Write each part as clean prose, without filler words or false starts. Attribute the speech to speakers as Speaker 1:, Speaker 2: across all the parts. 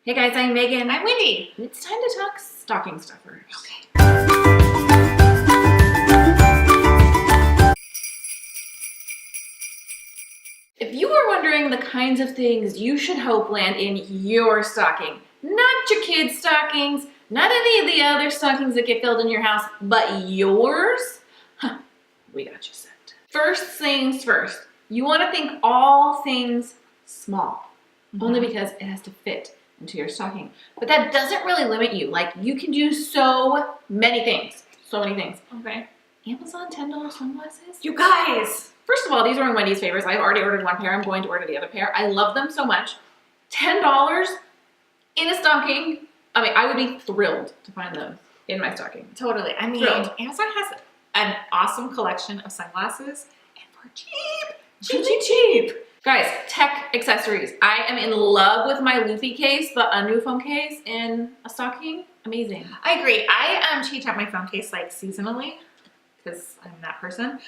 Speaker 1: Hey guys, I'm Megan.
Speaker 2: I'm Wendy.
Speaker 1: It's time to talk stocking stuffers.
Speaker 2: Okay.
Speaker 1: If you were wondering the kinds of things you should hope land in your stocking, not your kids' stockings, not any of the other stockings that get filled in your house, but yours, we got you set. First things first, you want to think all things small, only because it has to fit into your stocking. But that doesn't really limit you. Like, you can do so many things. So many things.
Speaker 2: Okay.
Speaker 1: Amazon $10 sunglasses.
Speaker 2: You guys.
Speaker 1: First of all, these are in Wendy's favorites. I've already ordered one pair. I'm going to order the other pair. I love them so much. $10 in a stocking. I mean, I would be thrilled to find them in my stocking.
Speaker 2: Totally. I mean,
Speaker 1: Thrilled.
Speaker 2: Amazon has an awesome collection of sunglasses and for cheap.
Speaker 1: Cheap. Guys, tech accessories. I am in love with my Luffy case, the new phone case in a stocking. Amazing.
Speaker 2: I agree. I change out my phone case like seasonally because I'm that person.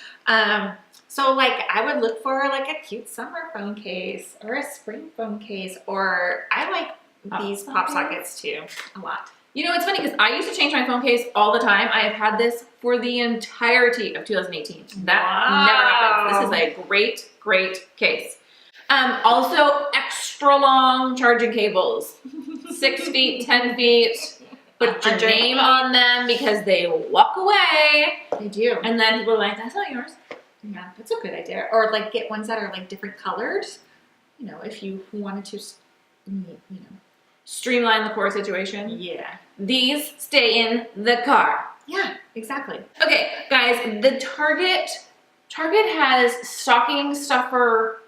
Speaker 2: So like I would look for like a cute summer phone case or a spring phone case, or I like these pop sockets too a lot.
Speaker 1: You know, it's funny because I used to change my phone case all the time. I have had this for the entirety of 2018. That never happens. This is a great, great case. Also, extra long charging cables. 6 feet, 10 feet. Put your name on them because they walk away.
Speaker 2: They do.
Speaker 1: And then people are like, that's not yours.
Speaker 2: Yeah, that's a good idea. Or like get ones that are like different colors. You know, if you wanted to,
Speaker 1: Streamline the core situation.
Speaker 2: Yeah.
Speaker 1: These stay in the car.
Speaker 2: Yeah, exactly.
Speaker 1: Okay, guys, the Target has stocking stuffer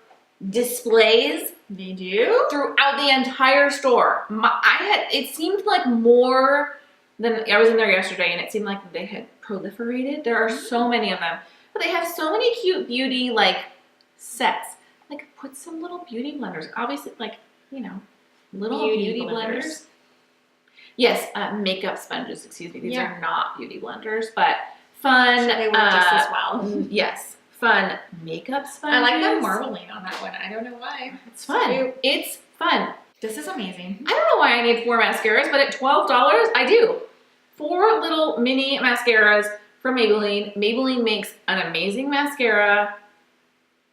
Speaker 1: displays.
Speaker 2: They do?
Speaker 1: Throughout the entire store. It seemed like more than, I was in there yesterday and it seemed like they had proliferated. There are so many of them. But they have so many cute beauty like sets. Like put some little beauty blenders. Obviously, like, little beauty blenders. Yes, makeup sponges, excuse me. These are not beauty blenders, but fun.
Speaker 2: So they work just as well.
Speaker 1: Yes, fun makeup sponges.
Speaker 2: I like the marbling on that one. I don't know why.
Speaker 1: It's fun. It's fun.
Speaker 2: This is amazing.
Speaker 1: I don't know why I need 4 mascaras, but at $12, I do. 4 little mini mascaras from Maybelline. Maybelline makes an amazing mascara.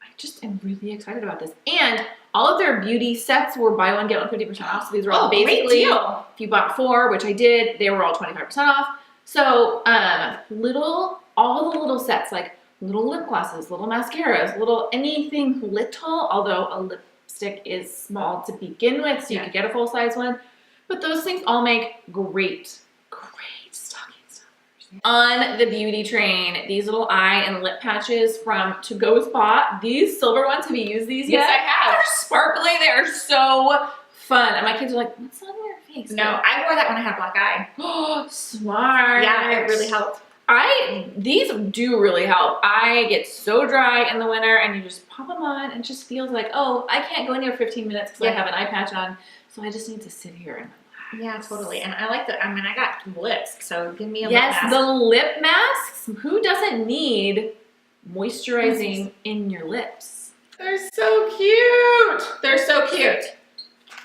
Speaker 1: I just am really excited about this. And all of their beauty sets were buy one, get one 50% off. So these are all basically, if you bought 4, which I did, they were all 25% off. So all the little sets, like little lip glosses, little mascaras, little anything little, although a lipstick is small to begin with, so you could get a full-size one. But those things all make great stocking stuffers. On the beauty train, these little eye and lip patches from To Go Spot. These silver ones, have you used these yet?
Speaker 2: Yes, I have.
Speaker 1: They're sparkly. They are so fun. And my kids are like, what's on your face?
Speaker 2: No, I wore that when I had black eye.
Speaker 1: Oh, smart.
Speaker 2: Yeah, it really helped.
Speaker 1: These do really help. I get so dry in the winter and you just pop them on and it just feels like, oh, I can't go in here 15 minutes because I have an eye patch on. So I just need to sit here and relax.
Speaker 2: Yeah, totally. And I like I got lips, so give me a lip mask.
Speaker 1: Yes, the lip masks. Who doesn't need moisturizing in your lips?
Speaker 2: They're so cute. They're so cute.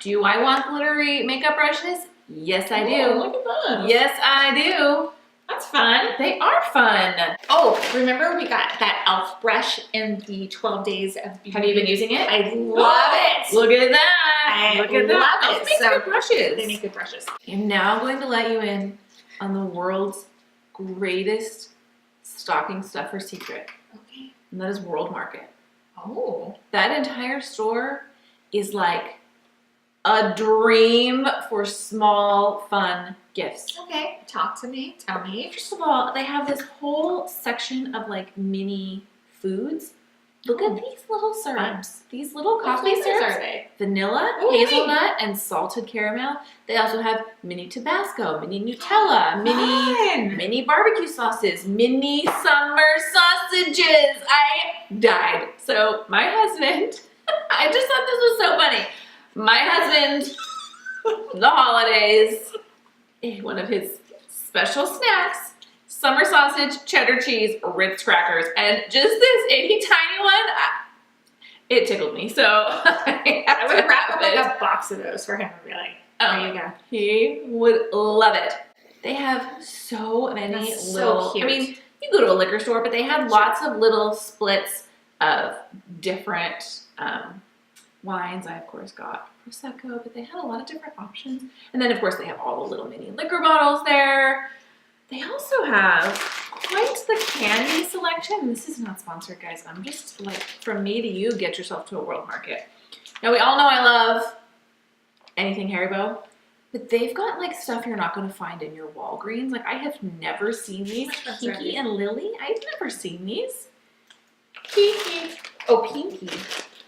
Speaker 1: Do I want glittery makeup brushes? Yes, I do.
Speaker 2: Oh, look at those.
Speaker 1: Yes, I do.
Speaker 2: That's fun.
Speaker 1: They are fun.
Speaker 2: Oh, remember we got that e.l.f. brush in the 12 days of beauty?
Speaker 1: Have you been using it?
Speaker 2: I love it.
Speaker 1: Look at that.
Speaker 2: I
Speaker 1: Look at that.
Speaker 2: love it.
Speaker 1: Those make good brushes.
Speaker 2: They make good brushes.
Speaker 1: I'm now going to let you in on the world's greatest stocking stuffer secret.
Speaker 2: Okay.
Speaker 1: And that is World Market.
Speaker 2: Oh.
Speaker 1: That entire store is like a dream for small, fun gifts.
Speaker 2: Okay. Talk to me. Tell me.
Speaker 1: First of all, they have this whole section of like mini foods. Look at these little syrups. These little coffee syrups.
Speaker 2: Are they?
Speaker 1: Vanilla, hazelnut, and salted caramel. They also have mini Tabasco, mini Nutella, mini barbecue sauces, mini summer sausages. I died. So my husband, I just thought this was so funny. My husband, the holidays, one of his special snacks, summer sausage, cheddar cheese, Ritz crackers, and just this itty tiny one, it tickled me. So I
Speaker 2: would wrap up like a box of those for him and be like, There you go.
Speaker 1: He would love it. They have so many
Speaker 2: That's
Speaker 1: little,
Speaker 2: so cute.
Speaker 1: I mean, you go to a liquor store, but they had lots of little splits of different wines. I, of course, got Prosecco, but they had a lot of different options. And then, of course, they have all the little mini liquor bottles there. They also have quite the candy selection. This is not sponsored, guys. I'm just like, from me to you, get yourself to a World Market. Now, we all know I love anything Haribo, but they've got like stuff you're not going to find in your Walgreens. Like, I have never seen these. Pinky and Lily, I've never seen these. Pinky. Oh, Pinky.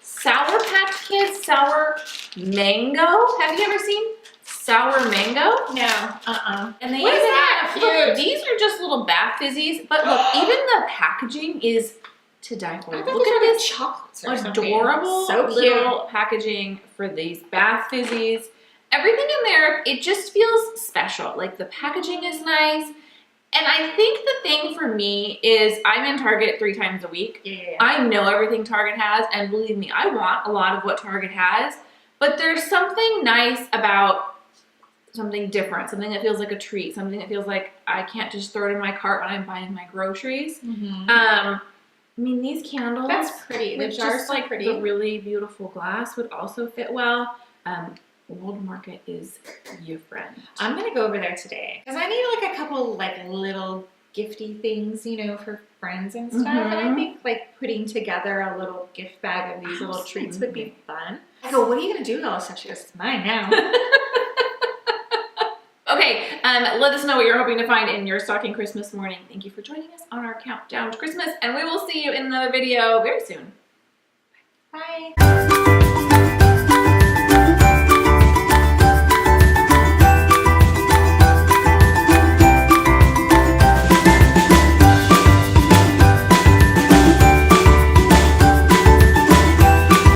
Speaker 1: Sour Patch Kids Sour Mango. Have you ever seen Sour Mango?
Speaker 2: No.
Speaker 1: And they
Speaker 2: What is
Speaker 1: even
Speaker 2: that?
Speaker 1: have, look,
Speaker 2: Cute.
Speaker 1: these are just little bath fizzies, but look, even the packaging is to die for.
Speaker 2: I
Speaker 1: Look
Speaker 2: thought
Speaker 1: at
Speaker 2: these were
Speaker 1: this
Speaker 2: chocolates or something.
Speaker 1: adorable
Speaker 2: So cute.
Speaker 1: little packaging for these bath fizzies. Everything in there, it just feels special. Like, the packaging is nice. And I think the thing for me is I'm in Target 3 times a week.
Speaker 2: Yeah.
Speaker 1: I know everything Target has, and believe me, I want a lot of what Target has, but there's something nice about something different, something that feels like a treat, something that feels like I can't just throw it in my cart when I'm buying my groceries. I mean, these candles,
Speaker 2: That's pretty. The
Speaker 1: with
Speaker 2: jar's
Speaker 1: just
Speaker 2: so
Speaker 1: like
Speaker 2: pretty.
Speaker 1: the really beautiful glass would also fit well. World Market is your friend.
Speaker 2: I'm gonna go over there today because I need like a couple like little gifty things, you know, for friends and stuff. And I think like putting together a little gift bag of these little treats would be fun. I go, what are you gonna do with all this stuff? She goes, it's mine now.
Speaker 1: Okay, let us know what you're hoping to find in your stocking Christmas morning. Thank you for joining us on our countdown to Christmas, and we will see you in another video very soon.
Speaker 2: Bye.